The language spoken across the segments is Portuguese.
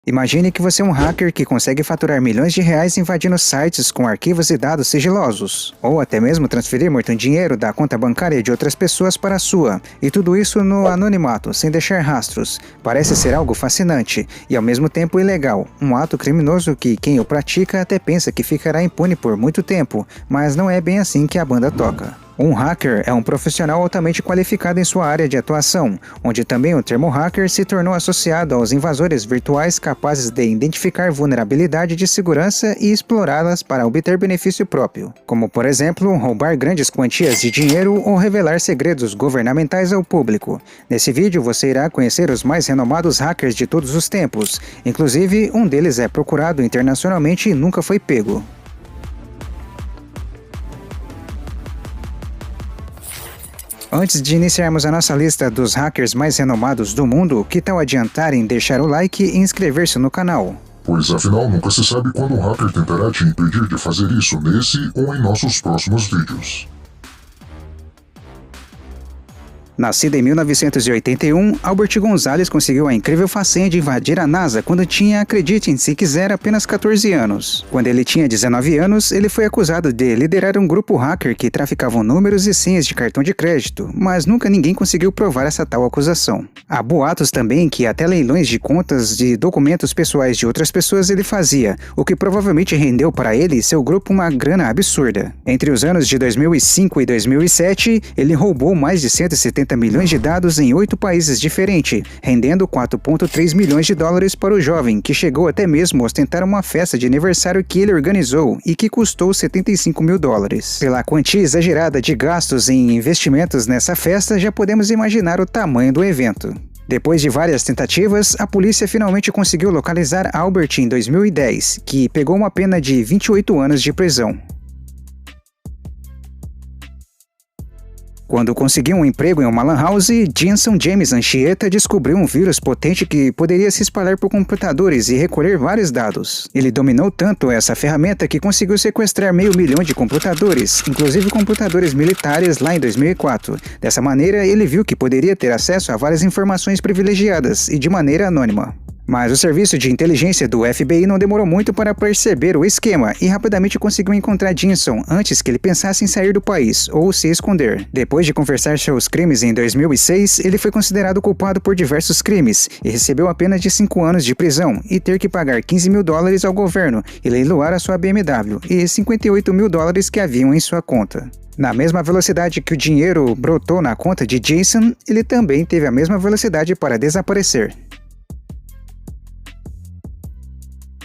Imagine que você é um hacker que consegue faturar milhões de reais invadindo sites com arquivos e dados sigilosos, ou até mesmo transferir muito dinheiro da conta bancária de outras pessoas para a sua, e tudo isso no anonimato, sem deixar rastros. Parece ser algo fascinante e ao mesmo tempo ilegal, um ato criminoso que quem o pratica até pensa que ficará impune por muito tempo, mas não é bem assim que a banda toca. Um hacker é um profissional altamente qualificado em sua área de atuação, onde também o termo hacker se tornou associado aos invasores virtuais capazes de identificar vulnerabilidade de segurança e explorá-las para obter benefício próprio, como por exemplo, roubar grandes quantias de dinheiro ou revelar segredos governamentais ao público. Nesse vídeo você irá conhecer os mais renomados hackers de todos os tempos, inclusive um deles é procurado internacionalmente e nunca foi pego. Antes de iniciarmos a nossa lista dos hackers mais renomados do mundo, que tal adiantar em deixar o like e inscrever-se no canal? Pois afinal nunca se sabe quando um hacker tentará te impedir de fazer isso nesse ou em nossos próximos vídeos. Nascido em 1981, Albert Gonzalez conseguiu a incrível façanha de invadir a NASA quando tinha, acreditem se quiser, apenas 14 anos. Quando ele tinha 19 anos, ele foi acusado de liderar um grupo hacker que traficava números e senhas de cartão de crédito, mas nunca ninguém conseguiu provar essa tal acusação. Há boatos também que até leilões de contas de documentos pessoais de outras pessoas ele fazia, o que provavelmente rendeu para ele e seu grupo uma grana absurda. Entre os anos de 2005 e 2007, ele roubou mais de 170 milhões de dados em 8 países diferentes, rendendo 4,3 milhões de dólares para o jovem, que chegou até mesmo a ostentar uma festa de aniversário que ele organizou e que custou 75 mil dólares. Pela quantia exagerada de gastos em investimentos nessa festa, já podemos imaginar o tamanho do evento. Depois de várias tentativas, a polícia finalmente conseguiu localizar Albert em 2010, que pegou uma pena de 28 anos de prisão. Quando conseguiu um emprego em uma lan house, Jensen James Anchieta descobriu um vírus potente que poderia se espalhar por computadores e recolher vários dados. Ele dominou tanto essa ferramenta que conseguiu sequestrar 500 mil de computadores, inclusive computadores militares lá em 2004. Dessa maneira, ele viu que poderia ter acesso a várias informações privilegiadas e de maneira anônima. Mas o serviço de inteligência do FBI não demorou muito para perceber o esquema e rapidamente conseguiu encontrar Jensen antes que ele pensasse em sair do país ou se esconder. Depois de confessar seus crimes em 2006, ele foi considerado culpado por diversos crimes e recebeu apenas de 5 anos de prisão e ter que pagar 15 mil dólares ao governo e leiloar a sua BMW e 58 mil dólares que haviam em sua conta. Na mesma velocidade que o dinheiro brotou na conta de Jensen, ele também teve a mesma velocidade para desaparecer.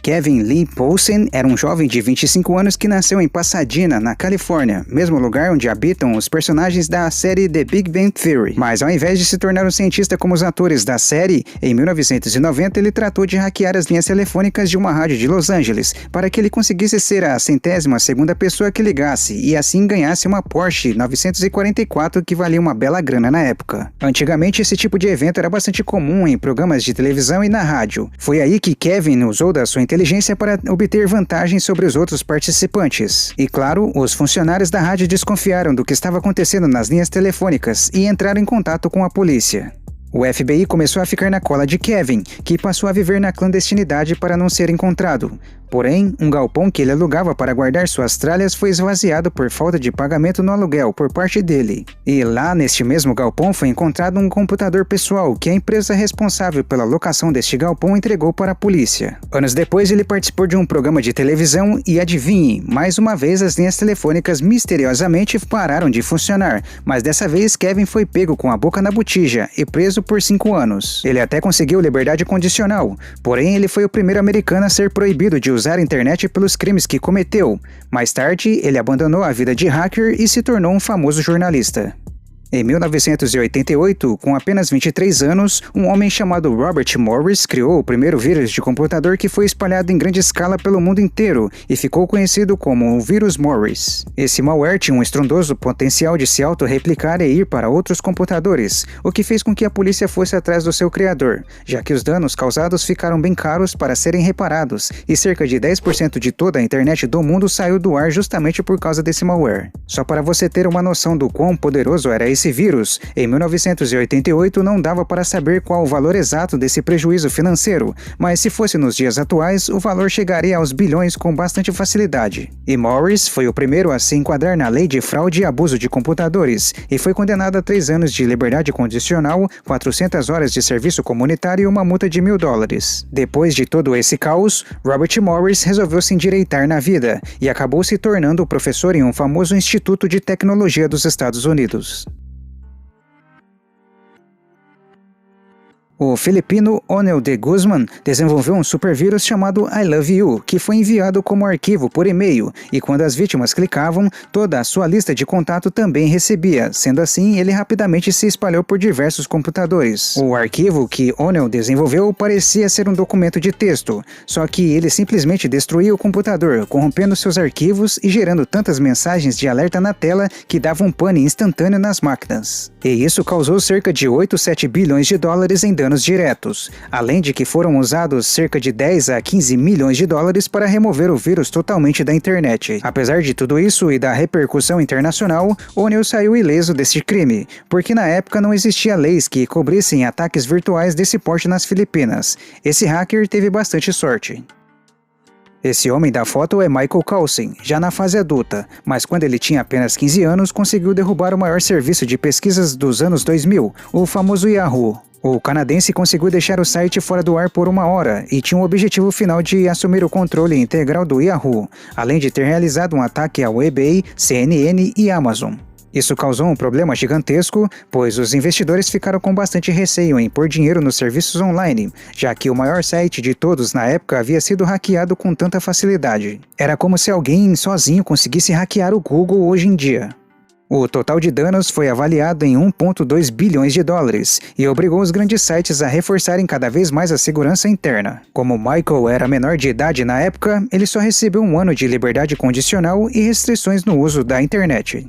Kevin Lee Poulsen era um jovem de 25 anos que nasceu em Pasadena, na Califórnia, mesmo lugar onde habitam os personagens da série The Big Bang Theory. Mas ao invés de se tornar um cientista como os atores da série, em 1990 ele tratou de hackear as linhas telefônicas de uma rádio de Los Angeles, para que ele conseguisse ser a 100ª pessoa que ligasse e assim ganhasse uma Porsche 944 que valia uma bela grana na época. Antigamente esse tipo de evento era bastante comum em programas de televisão e na rádio. Foi aí que Kevin usou da sua inteligência para obter vantagens sobre os outros participantes. E claro, os funcionários da rádio desconfiaram do que estava acontecendo nas linhas telefônicas e entraram em contato com a polícia. O FBI começou a ficar na cola de Kevin, que passou a viver na clandestinidade para não ser encontrado. Porém, um galpão que ele alugava para guardar suas tralhas foi esvaziado por falta de pagamento no aluguel por parte dele. E lá neste mesmo galpão foi encontrado um computador pessoal que a empresa responsável pela locação deste galpão entregou para a polícia. Anos depois ele participou de um programa de televisão e adivinhe, mais uma vez as linhas telefônicas misteriosamente pararam de funcionar, mas dessa vez Kevin foi pego com a boca na botija e preso por 5 anos. Ele até conseguiu liberdade condicional, porém ele foi o primeiro americano a ser proibido de usar a internet pelos crimes que cometeu. Mais tarde, ele abandonou a vida de hacker e se tornou um famoso jornalista. Em 1988, com apenas 23 anos, um homem chamado Robert Morris criou o primeiro vírus de computador que foi espalhado em grande escala pelo mundo inteiro e ficou conhecido como o vírus Morris. Esse malware tinha um estrondoso potencial de se auto-replicar e ir para outros computadores, o que fez com que a polícia fosse atrás do seu criador, já que os danos causados ficaram bem caros para serem reparados e cerca de 10% de toda a internet do mundo saiu do ar justamente por causa desse malware. Só para você ter uma noção do quão poderoso era esse esse vírus, em 1988 não dava para saber qual o valor exato desse prejuízo financeiro, mas se fosse nos dias atuais, o valor chegaria aos bilhões com bastante facilidade. E Morris foi o primeiro a se enquadrar na lei de fraude e abuso de computadores e foi condenado a 3 anos de liberdade condicional, 400 horas de serviço comunitário e uma multa de $1.000. Depois de todo esse caos, Robert Morris resolveu se endireitar na vida e acabou se tornando professor em um famoso instituto de tecnologia dos Estados Unidos. O filipino Onel de Guzman desenvolveu um supervírus chamado I Love You, que foi enviado como arquivo por e-mail, e quando as vítimas clicavam, toda a sua lista de contato também recebia. Sendo assim, ele rapidamente se espalhou por diversos computadores. O arquivo que Onel desenvolveu parecia ser um documento de texto, só que ele simplesmente destruía o computador, corrompendo seus arquivos e gerando tantas mensagens de alerta na tela que davam um pane instantâneo nas máquinas. E isso causou cerca de 8-7 bilhões de dólares em danos diretos, além de que foram usados cerca de 10 a 15 milhões de dólares para remover o vírus totalmente da internet. Apesar de tudo isso e da repercussão internacional, O'Neill saiu ileso desse crime, porque na época não existia leis que cobrissem ataques virtuais desse porte nas Filipinas. Esse hacker teve bastante sorte. Esse homem da foto é Michael Coulson, já na fase adulta, mas quando ele tinha apenas 15 anos conseguiu derrubar o maior serviço de pesquisas dos anos 2000, o famoso Yahoo! O canadense conseguiu deixar o site fora do ar por 1 hora e tinha o objetivo final de assumir o controle integral do Yahoo, além de ter realizado um ataque ao eBay, CNN e Amazon. Isso causou um problema gigantesco, pois os investidores ficaram com bastante receio em pôr dinheiro nos serviços online, já que o maior site de todos na época havia sido hackeado com tanta facilidade. Era como se alguém sozinho conseguisse hackear o Google hoje em dia. O total de danos foi avaliado em 1,2 bilhões de dólares e obrigou os grandes sites a reforçarem cada vez mais a segurança interna. Como Michael era menor de idade na época, ele só recebeu 1 ano de liberdade condicional e restrições no uso da internet.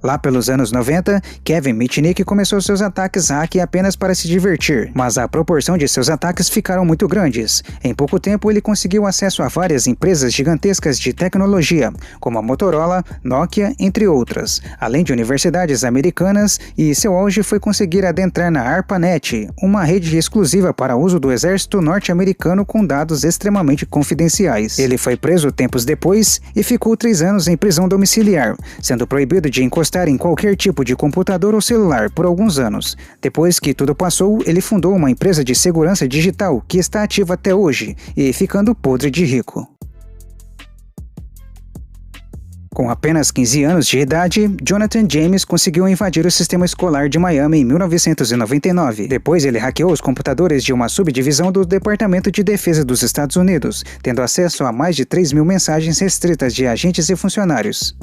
Lá pelos anos 90, Kevin Mitnick começou seus ataques hack apenas para se divertir, mas a proporção de seus ataques ficaram muito grandes. Em pouco tempo, ele conseguiu acesso a várias empresas gigantescas de tecnologia, como a Motorola, Nokia, entre outras, além de universidades americanas, e seu auge foi conseguir adentrar na ARPANET, uma rede exclusiva para uso do exército norte-americano com dados extremamente confidenciais. Ele foi preso tempos depois e ficou 3 anos em prisão domiciliar, sendo proibido de encostar em qualquer tipo de computador ou celular por alguns anos. Depois que tudo passou, ele fundou uma empresa de segurança digital que está ativa até hoje e ficando podre de rico. Com apenas 15 anos de idade, Jonathan James conseguiu invadir o sistema escolar de Miami em 1999. Depois ele hackeou os computadores de uma subdivisão do Departamento de Defesa dos Estados Unidos, tendo acesso a mais de 3.000 mensagens restritas de agentes e funcionários.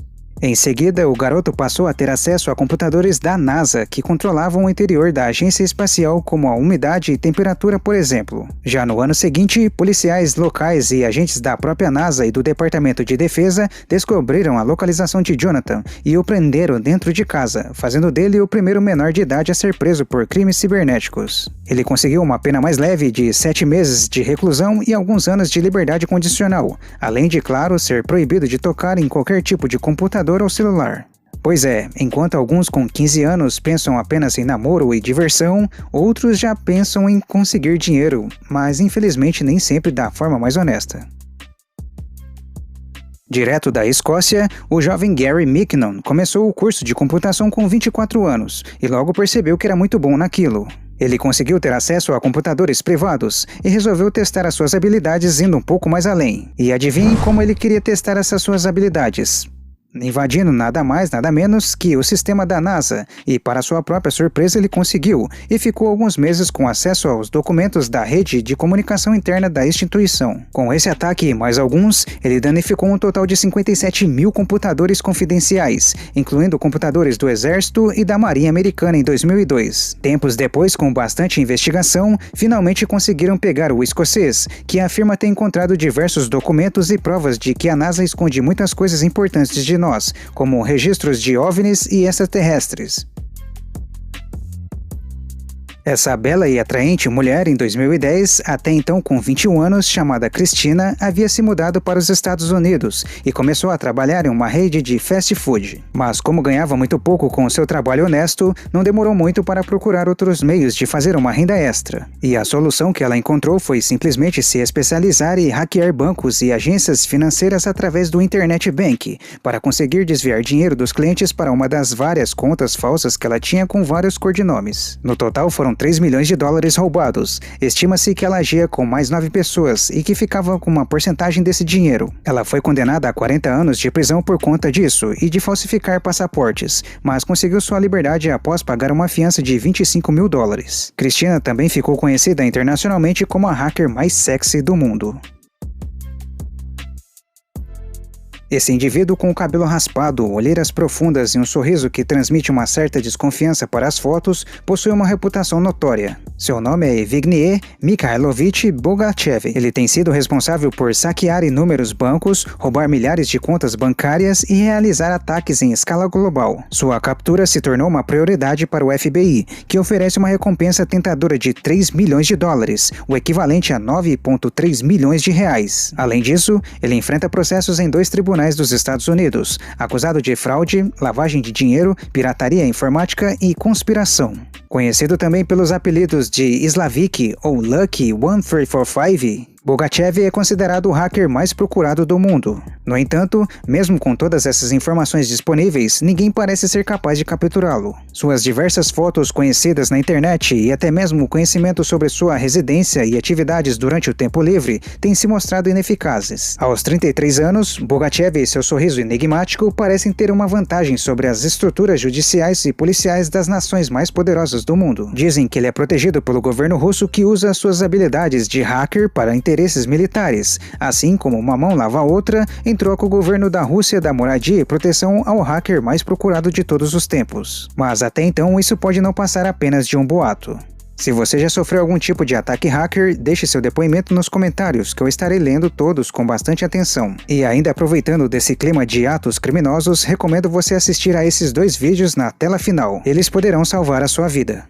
Em seguida, o garoto passou a ter acesso a computadores da NASA que controlavam o interior da agência espacial, como a umidade e temperatura, por exemplo. Já no ano seguinte, policiais locais e agentes da própria NASA e do Departamento de Defesa descobriram a localização de Jonathan e o prenderam dentro de casa, fazendo dele o primeiro menor de idade a ser preso por crimes cibernéticos. Ele conseguiu uma pena mais leve de 7 meses de reclusão e alguns anos de liberdade condicional, além de, claro, ser proibido de tocar em qualquer tipo de computador ou celular. Pois é, enquanto alguns com 15 anos pensam apenas em namoro e diversão, outros já pensam em conseguir dinheiro, mas infelizmente nem sempre da forma mais honesta. Direto da Escócia, o jovem Gary Mickinon começou o curso de computação com 24 anos e logo percebeu que era muito bom naquilo. Ele conseguiu ter acesso a computadores privados e resolveu testar as suas habilidades indo um pouco mais além. E adivinhe como ele queria testar essas suas habilidades? Invadindo nada mais, nada menos que o sistema da NASA, e para sua própria surpresa ele conseguiu, e ficou alguns meses com acesso aos documentos da rede de comunicação interna da instituição. Com esse ataque e mais alguns, ele danificou um total de 57.000 computadores confidenciais, incluindo computadores do Exército e da Marinha Americana em 2002. Tempos depois, com bastante investigação, finalmente conseguiram pegar o escocês, que afirma ter encontrado diversos documentos e provas de que a NASA esconde muitas coisas importantes de nós, como registros de OVNIs e extraterrestres. Essa bela e atraente mulher, em 2010, até então com 21 anos, chamada Cristina, havia se mudado para os Estados Unidos e começou a trabalhar em uma rede de fast food. Mas como ganhava muito pouco com o seu trabalho honesto, não demorou muito para procurar outros meios de fazer uma renda extra. E a solução que ela encontrou foi simplesmente se especializar e hackear bancos e agências financeiras através do Internet Bank, para conseguir desviar dinheiro dos clientes para uma das várias contas falsas que ela tinha com vários codinomes. No total foram 3 milhões de dólares roubados. Estima-se que ela agia com mais 9 pessoas e que ficava com uma porcentagem desse dinheiro. Ela foi condenada a 40 anos de prisão por conta disso e de falsificar passaportes, mas conseguiu sua liberdade após pagar uma fiança de 25 mil dólares. Cristina também ficou conhecida internacionalmente como a hacker mais sexy do mundo. Esse indivíduo com o cabelo raspado, olheiras profundas e um sorriso que transmite uma certa desconfiança para as fotos, possui uma reputação notória. Seu nome é Evgeny Mikhailovich Bogachev. Ele tem sido responsável por saquear inúmeros bancos, roubar milhares de contas bancárias e realizar ataques em escala global. Sua captura se tornou uma prioridade para o FBI, que oferece uma recompensa tentadora de 3 milhões de dólares, o equivalente a 9,3 milhões de reais. Além disso, ele enfrenta processos em 2 tribunais dos Estados Unidos, acusado de fraude, lavagem de dinheiro, pirataria informática e conspiração. Conhecido também pelos apelidos de Slavik ou Lucky 1345, Bogachev é considerado o hacker mais procurado do mundo. No entanto, mesmo com todas essas informações disponíveis, ninguém parece ser capaz de capturá-lo. Suas diversas fotos conhecidas na internet e até mesmo o conhecimento sobre sua residência e atividades durante o tempo livre têm se mostrado ineficazes. Aos 33 anos, Bogachev e seu sorriso enigmático parecem ter uma vantagem sobre as estruturas judiciais e policiais das nações mais poderosas do mundo. Dizem que ele é protegido pelo governo russo, que usa suas habilidades de hacker para interesses militares, assim como uma mão lava a outra, em troca o governo da Rússia dá moradia e proteção ao hacker mais procurado de todos os tempos. Mas até então isso pode não passar apenas de um boato. Se você já sofreu algum tipo de ataque hacker, deixe seu depoimento nos comentários, que eu estarei lendo todos com bastante atenção. E ainda aproveitando desse clima de atos criminosos, recomendo você assistir a esses 2 vídeos na tela final. Eles poderão salvar a sua vida.